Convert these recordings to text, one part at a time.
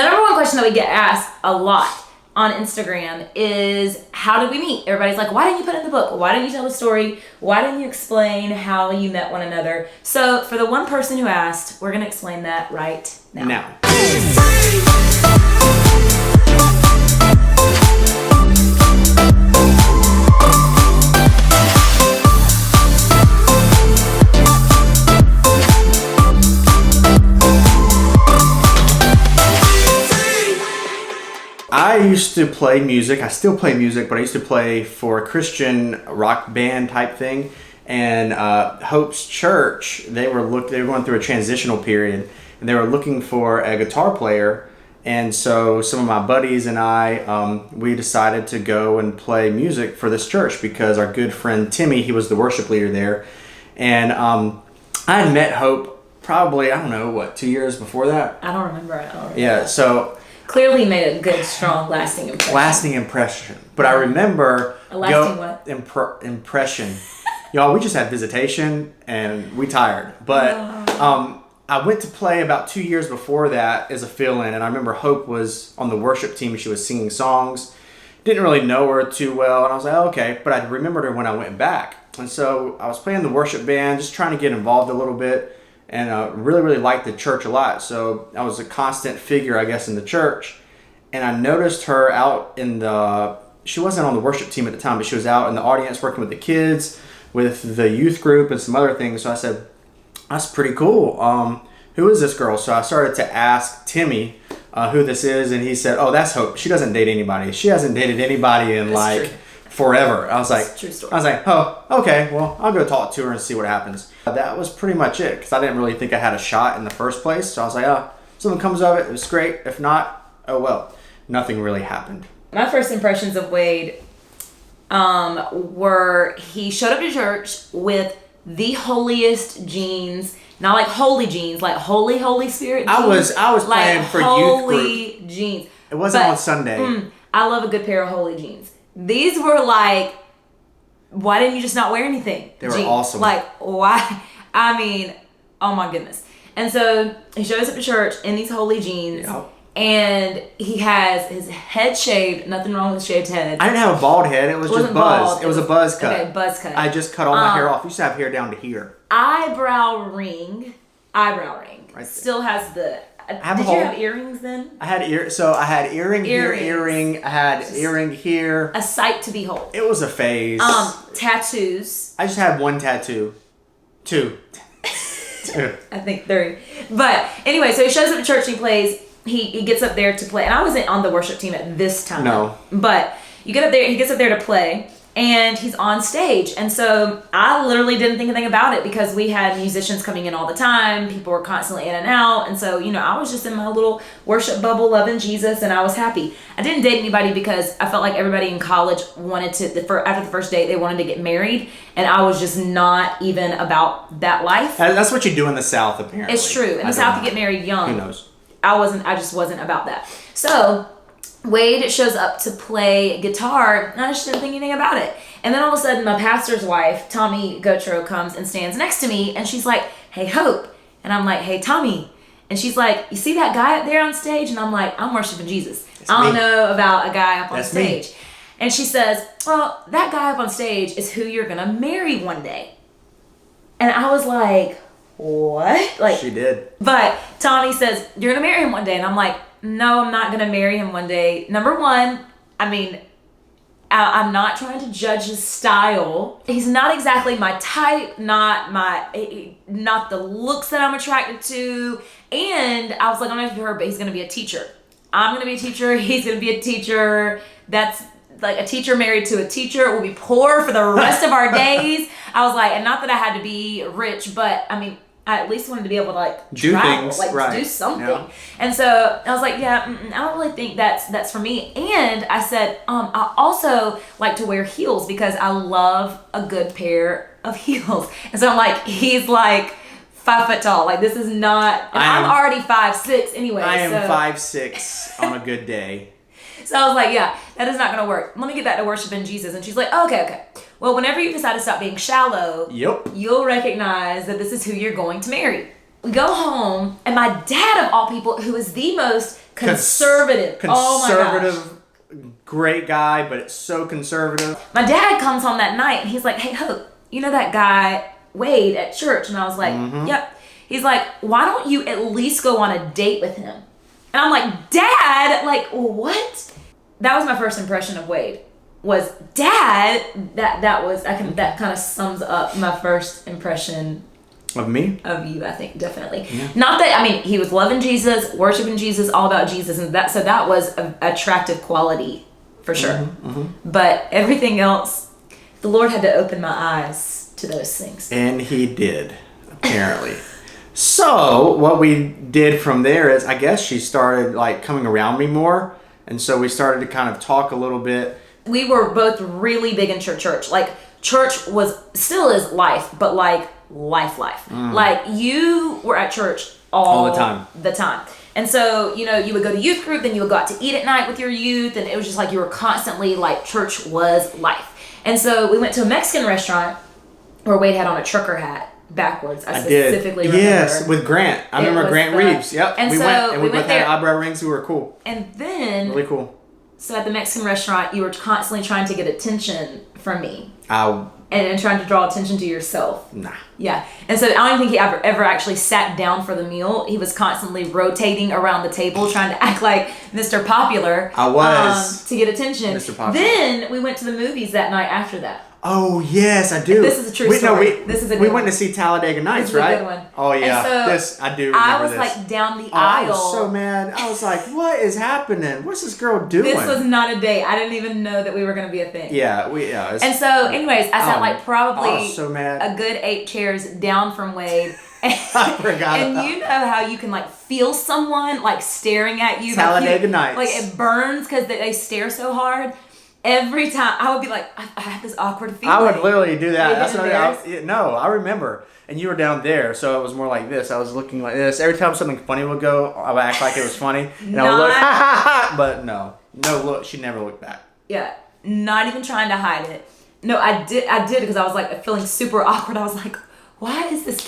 number one question that we get asked a lot on Instagram is, how did we meet? Everybody's like, why didn't you put it in the book? Why didn't you tell the story? Why didn't you explain how you met one another? So for the one person who asked, we're going to explain that right now. I used to play music. I still play music, but I used to play for a Christian rock band type thing. And Hope's Church, they were going through a transitional period, and they were looking for a guitar player. And so some of my buddies and I, we decided to go and play music for this church because our good friend Timmy, he was the worship leader there. And I had met Hope probably, 2 years before that? I don't remember. Yeah, so... Clearly made a good, strong, lasting impression. But I remember... A lasting what? Impression. Y'all, we just had visitation and we tired. But I went to play about 2 years before that as a fill-in. And I remember Hope was on the worship team. She was singing songs. Didn't really know her too well. And I was like, oh, okay. But I remembered her when I went back. And so I was playing the worship band, just trying to get involved a little bit. And really, really liked the church a lot. So I was a constant figure, I guess, in the church. And I noticed her out in she wasn't on the worship team at the time, but she was out in the audience working with the kids, with the youth group and some other things. So I said, that's pretty cool. Who is this girl? So I started to ask Timmy who this is. And he said, oh, that's Hope. She doesn't date anybody. She hasn't dated anybody in forever. I was like, true story. I was like, oh, okay, well, I'll go talk to her and see what happens. That was pretty much it, because I didn't really think I had a shot in the first place. So I was like, oh, if something comes of it, it was great. If not, oh well. Nothing really happened. My first impressions of Wade were he showed up to church with the holiest jeans, not like holy jeans, like Holy Spirit jeans. I was playing for youth group. Holy jeans. It wasn't on Sunday. I love a good pair of holy jeans. These were like, why didn't you just not wear anything? They were awesome. Like, why? I mean, oh my goodness. And so he shows up to church in these holy jeans. Yep. And he has his head shaved. Nothing wrong with shaved head. I didn't have a bald head. It was just buzz. Bald. It was a buzz cut. Okay, buzz cut. I just cut all my hair off. I used to have hair down to here. Eyebrow ring. Right there. Still has the... Did you have earrings then? I had I had earring here, earring. I had just earring here. A sight to behold. It was a phase. Tattoos. I just had one tattoo. Two. I think 3. But anyway, so he shows up to church and he plays. He gets up there to play. And I wasn't on the worship team at this time. No. But he gets up there to play. And he's on stage. And so I literally didn't think anything about it because we had musicians coming in all the time. People were constantly in and out. And so, I was just in my little worship bubble loving Jesus and I was happy. I didn't date anybody because I felt like everybody in college wanted to, after the first date, they wanted to get married. And I was just not even about that life. That's what you do in the South, apparently. It's true. In the South, you get married young. Who knows? I just wasn't about that. So Wade shows up to play guitar, and I just didn't think anything about it. And then all of a sudden, my pastor's wife, Tommy Gotro, comes and stands next to me, and she's like, hey, Hope. And I'm like, hey, Tommy. And she's like, you see that guy up there on stage? And I'm like, I'm worshiping Jesus. I don't know about a guy up on stage. And she says, well, that guy up on stage is who you're going to marry one day. And I was like, what? Like, she did. But Tommy says, you're going to marry him one day. And I'm like, no, I'm not going to marry him one day. Number one, I'm not trying to judge his style. He's not exactly my type, not the looks that I'm attracted to. And I was like, I'm not sure, but he's going to be a teacher. I'm going to be a teacher. He's going to be a teacher. That's like a teacher married to a teacher. We'll be poor for the rest of our days. I was like, and not that I had to be rich, but I at least wanted to be able to do travel, things, do something. Yeah. And so I was like, I don't really think that's for me. And I said, I also like to wear heels because I love a good pair of heels. And so I'm like, he's like 5 foot tall. Like, this is not, and I'm already 5'6" anyway. I am 5'6" on a good day. So I was like, yeah, that is not going to work. Let me get back to worshiping Jesus. And she's like, okay. Well, whenever you decide to stop being shallow, you'll recognize that this is who you're going to marry. We go home, and my dad, of all people, who is the most Conservative. Oh my gosh. Conservative, great guy, but it's so conservative. My dad comes home that night and he's like, hey, Hope, you know that guy Wade at church? And I was like, yep. He's like, why don't you at least go on a date with him? And I'm like, Dad, like, what? That was my first impression of Wade. Was Dad? That kind of sums up my first impression of me, of you. I think definitely. Yeah. Not that he was loving Jesus, worshiping Jesus, all about Jesus, and that was an attractive quality for sure. But everything else, the Lord had to open my eyes to those things, and He did, apparently. So what we did from there is, I guess she started like coming around me more, and so we started to kind of talk a little bit. We were both really big into church. Like church still is life, but like life. Like you were at church all the time. And so, you would go to youth group, then you would go out to eat at night with your youth, and it was just like you were constantly like church was life. And so we went to a Mexican restaurant where Wade had on a trucker hat. Backwards. I specifically remember. Yes, with Grant. I remember Grant Reeves. Yep. And we went and we both there. had eyebrow rings who were cool. And then really cool. So at the Mexican restaurant, you were constantly trying to get attention from me. And trying to draw attention to yourself. Nah. Yeah. And so I don't think he ever actually sat down for the meal. He was constantly rotating around the table trying to act like Mr. Popular. I was. To get attention. Mr. Popular. Then we went to the movies that night after that. Oh, yes, I do. This is a true story. We went to see Talladega Nights, right? This is a good one. Oh, yeah. So I do remember I was this. like down the aisle. I was so mad. I was like, what is happening? What's this girl doing? This was not a date. I didn't even know that we were going to be a thing. Yeah. And so, anyways, I sat like probably I was so mad. a good 8 chairs down from Wade. I forgot and you know how you can like feel someone like staring at you. Talladega Nights. Like it burns because they stare so hard. Every time I would be like, I have this awkward feeling. I would literally do that. That's what I remember. And you were down there, so it was more like this. I was looking like this. Every time something funny would go, I would act like it was funny. And I would look, ha ha ha. But no look. She never looked back. Yeah, not even trying to hide it. No, I did because I was like feeling super awkward. I was like, why is this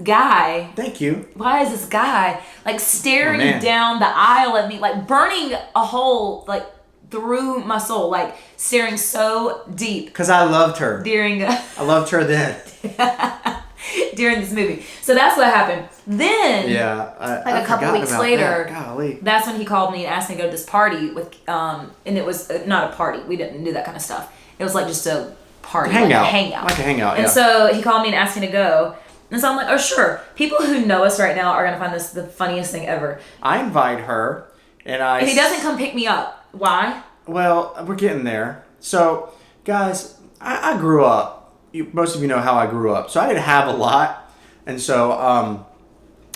guy? Thank you. Why is this guy like staring down the aisle at me, like burning a hole like through my soul, like staring so deep. Because I loved her. I loved her then. During this movie. So that's what happened. Then, a couple weeks later, Golly. That's when he called me and asked me to go to this party with, and it was not a party. We didn't do that kind of stuff. It was like just a party, like a hangout. And so he called me and asked me to go. And so I'm like, oh sure. People who know us right now are gonna find this the funniest thing ever. I invite her, and he doesn't come pick me up. Why? Well, we're getting there. So, guys, I grew up. Most of you know how I grew up. So I didn't have a lot. And so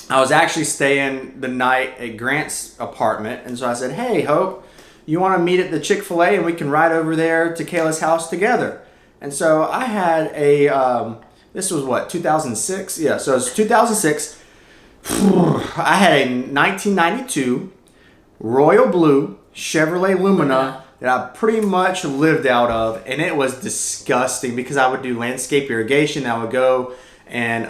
I was actually staying the night at Grant's apartment. And so I said, hey, Hope, you want to meet at the Chick-fil-A and we can ride over there to Kayla's house together? And so I had this was what, 2006? Yeah, so it was 2006. I had a 1992 Royal Blue Chevrolet Lumina that I pretty much lived out of, and it was disgusting because I would do landscape irrigation. I would go and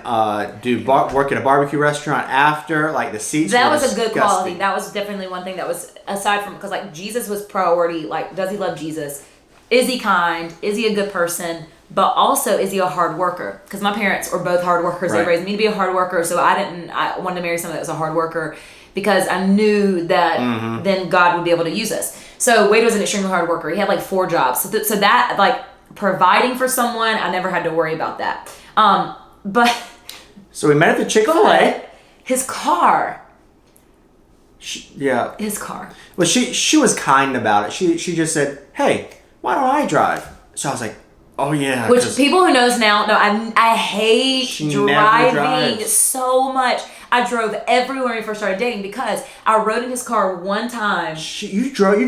work at a barbecue restaurant after. Like the seats that were was disgusting. A good quality. That was definitely one thing that was, aside from, because like Jesus was priority. Like, does he love Jesus? Is he kind? Is he a good person? But also, is he a hard worker? Because my parents were both hard workers. Right. They raised me to be a hard worker, so I wanted to marry someone that was a hard worker because I knew that then God would be able to use us. So Wade was an extremely hard worker. He had like 4 jobs. So that, like, providing for someone, I never had to worry about that. But so we met at the Chick-fil-A. His car. His car. Well, she was kind about it. She just said, hey, why don't I drive? So I was like, oh yeah. Which people who knows now know I hate driving so much. I drove everywhere when we first started dating because I rode in his car one time. She drove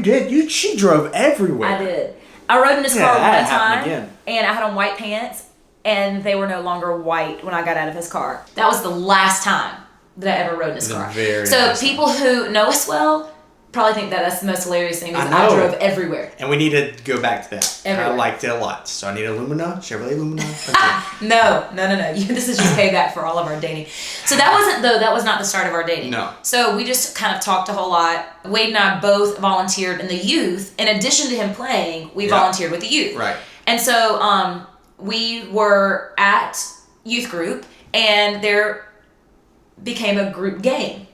everywhere. I did. I rode in his car one time and I had on white pants and they were no longer white when I got out of his car. That was the last time that I ever rode in his car. So people who know us well probably think that that's the most hilarious thing. Because I I know. drove everywhere. And we need to go back to that. Everywhere. I liked it a lot. So I need a Lumina, Chevrolet Lumina. No. This is just payback for all of our dating. So that was not the start of our dating. No. So we just kind of talked a whole lot. Wade and I both volunteered in the youth. In addition to him playing, we volunteered with the youth. Right. And so we were at youth group, and there became a group game.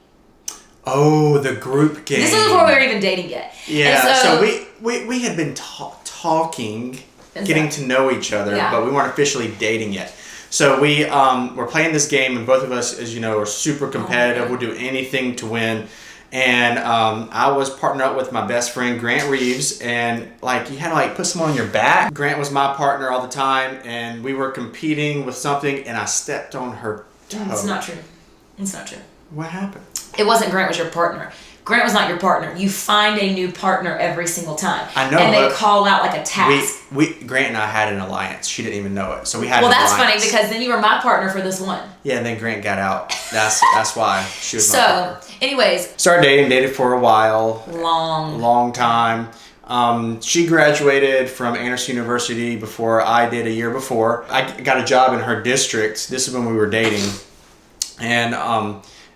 Oh, the group game. This is before we were even dating yet. Yeah, And so we had been talking, getting to know each other, but we weren't officially dating yet. So we were playing this game, and both of us, as you know, are super competitive. We'll do anything to win. And I was partnered up with my best friend, Grant Reeves, and like you had to like put someone on your back. Grant was my partner all the time, and we were competing with something, and I stepped on her toe. It's not true. It's not true. What happened? It wasn't Grant was your partner. Grant was not your partner. You find a new partner every single time. I know, and they but call out like a task. Grant and I had an alliance. She didn't even know it, so we had. Well, an that's alliance. funny because then you were my partner for this one. Yeah, and then Grant got out. That's why she was my partner. So, anyways, Started dated for a while, long time. She graduated from Anderson University before I did a year before. I got a job in her district. This is when we were dating, and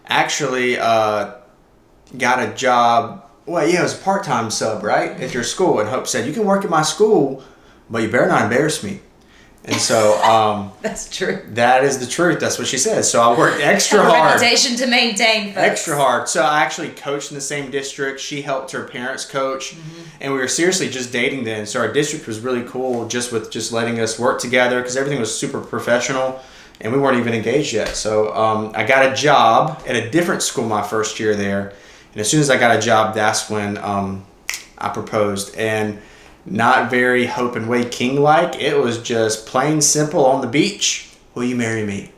actually got a job. Well, yeah, it was a part-time sub, right, at your school. And Hope said, "You can work at my school, but you better not embarrass me." And so that's true. that is the truth. That's what she said. So I worked extra hard. Reputation to maintain, folks. Extra hard. So I actually coached in the same district. She helped her parents coach, and we were seriously just dating then. So our district was really cool, just with just letting us work together because everything was super professional, and we weren't even engaged yet. So I got a job at a different school my first year there, and as soon as I got a job, that's when I proposed. And not very Hope and Wade King like. It was just plain simple on the beach. Will you marry me?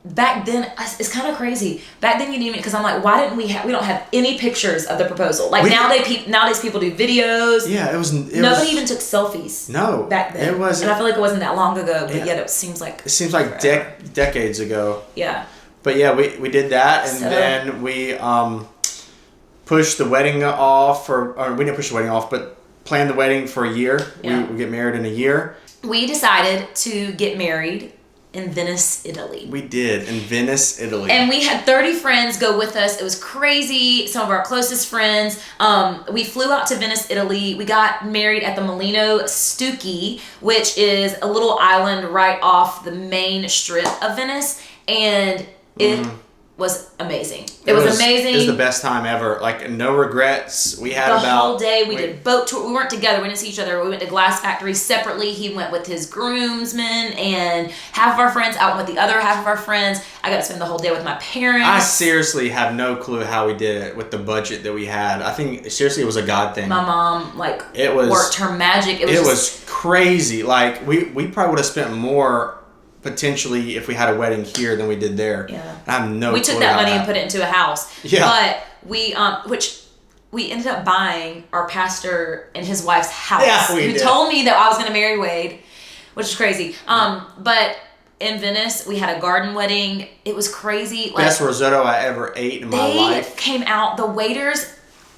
Back then, it's kind of crazy. Back then, you didn't even, because I'm like, why didn't we don't have any pictures of the proposal. Like nowadays people do videos. Yeah, Nobody even took selfies. No. Back then. It wasn't. And I feel like it wasn't that long ago, but yet it seems like. It seems like decades ago. Yeah. But yeah, we did that, and then we pushed the wedding off, or we didn't push the wedding off, but planned the wedding for a year. Yeah. We get married in a year. We decided to get married in Venice, Italy. We did, in Venice, Italy. And we had 30 friends go with us. It was crazy. Some of our closest friends. We flew out to Venice, Italy. We got married at the Molino Stucchi, which is a little island right off the main strip of Venice. And it was amazing. It was amazing. It was the best time ever. Like, no regrets. We had the whole day. We did boat tour. We weren't together. We didn't see each other. We went to Glass Factory separately. He went with his groomsmen, and half of our friends out with the other half of our friends. I got to spend the whole day with my parents. I seriously have no clue how we did it with the budget that we had. I think, seriously, it was a God thing. My mom, worked her magic. It was crazy. Like, we probably would have spent more potentially if we had a wedding here than we did there. Yeah. I have no We clue took that how money and put it into a house. Yeah. But we ended up buying our pastor and his wife's house. Yeah, we who did. told me that I was going to marry Wade, which is crazy. But in Venice, we had a garden wedding. It was crazy. Best risotto I ever ate in my life. They came out, the waiters,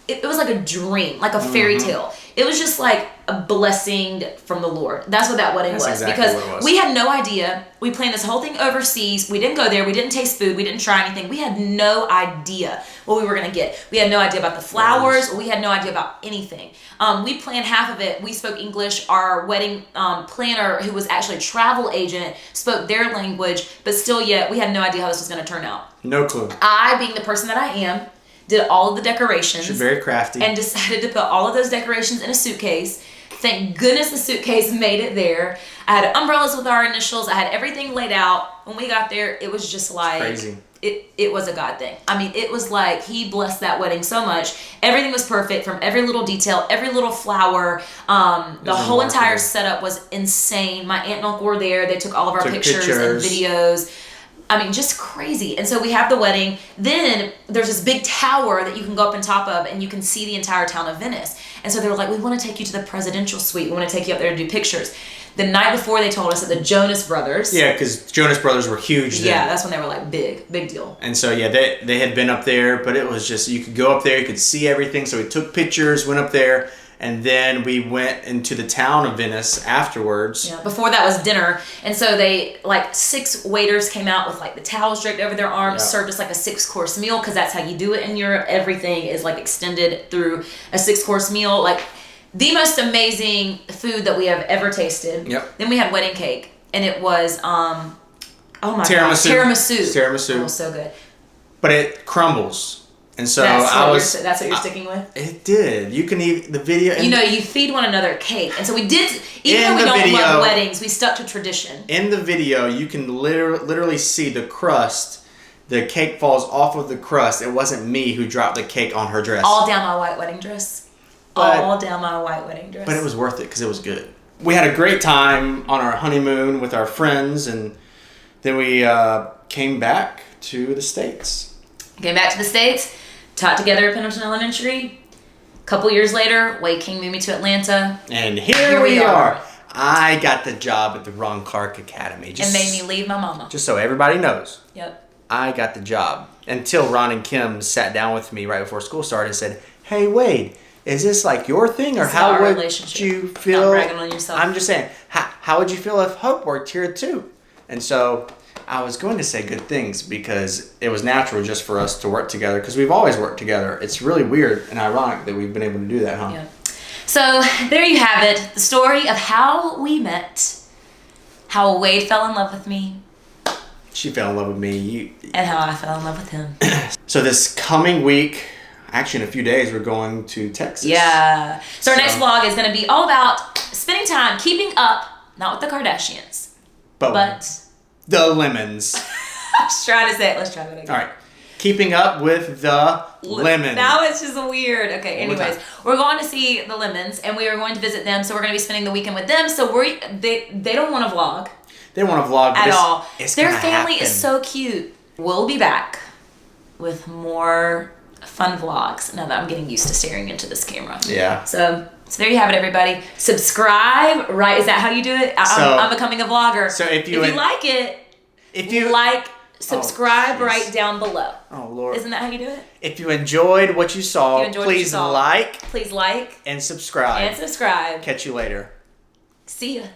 it was like a dream, like a fairy tale. It was just like a blessing from the Lord. That's what that wedding was. Exactly because what it was. we had no idea. We planned this whole thing overseas. We didn't go there. We didn't taste food. We didn't try anything. We had no idea what we were going to get. We had no idea about the flowers. We had no idea about anything. We planned half of it. We spoke English. Our wedding planner, who was actually a travel agent, spoke their language. But still yet, we had no idea how this was going to turn out. No clue. I, being the person that I am, did all of the decorations. She's very crafty. And decided to put all of those decorations in a suitcase. Thank goodness the suitcase made it there. I had umbrellas with our initials. I had everything laid out. When we got there, it was just like... Crazy. It was a God thing. I mean, it was like he blessed that wedding so much. Everything was perfect from every little detail, every little flower. The whole entire setup was insane. My aunt and uncle were there. They took all of our pictures and videos. I mean, just crazy. And so we have the wedding. Then there's this big tower that you can go up on top of and you can see the entire town of Venice. And so they were like, we want to take you to the presidential suite. We want to take you up there to do pictures. The night before, they told us that the Jonas Brothers. Yeah, because Jonas Brothers were huge then. Yeah, that's when they were like big deal. And so, yeah, they had been up there, but it was just, you could go up there, you could see everything. So we took pictures, went up there. And then we went into the town of Venice afterwards. Yeah, before that was dinner. And so they, like, 6 waiters came out with, like, the towels draped over their arms, served us, like, a 6-course meal, because that's how you do it in Europe. Everything is, like, extended through a 6-course meal. Like, the most amazing food that we have ever tasted. Yep. Then we had wedding cake, and it was, oh my Tiramisu. God. Tiramisu. Oh, so good. But it crumbles. And so that's what you're sticking with? It did. You can eat the video. You know, you feed one another cake. And so we did, even though we don't love weddings, we stuck to tradition. In the video, you can literally see the crust. The cake falls off of the crust. It wasn't me who dropped the cake on her dress. All down my white wedding dress. All down my white wedding dress. But it was worth it because it was good. We had a great time on our honeymoon with our friends. And then we came back to the States. Came back to the States. Taught together at Pendleton Elementary. A couple years later, Wade King moved me to Atlanta. And here we are. I got the job at the Ron Clark Academy. And made me leave my mama. Just so everybody knows. Yep. I got the job. Until Ron and Kim sat down with me right before school started and said, hey, Wade, is this like your thing? Or how would you feel? Not bragging on yourself. I'm just saying, how would you feel if Hope worked here too? And so I was going to say good things because it was natural just for us to work together because we've always worked together. It's really weird and ironic that we've been able to do that, huh? Yeah. So there you have it. The story of how we met, how Wade fell in love with me. She fell in love with me. And how I fell in love with him. So this coming week, actually in a few days, we're going to Texas. Yeah. So our next vlog is going to be all about spending time keeping up, not with the Kardashians, but the Lemons. I was trying to say it. Let's try that again. All right. Keeping up with the Lemons. Now it's just weird. Okay, anyways. We're going to see the Lemons, and we are going to visit them, so we're going to be spending the weekend with them. So they don't want to vlog. They want to vlog at all. Their family is so cute. We'll be back with more fun vlogs now that I'm getting used to staring into this camera. Yeah. So there you have it, everybody. Subscribe, right? Is that how you do it? I'm becoming a vlogger. So if you like it, subscribe right down below. Oh, Lord. Isn't that how you do it? If you enjoyed what you saw, please like and subscribe. subscribe. Catch you later. See ya.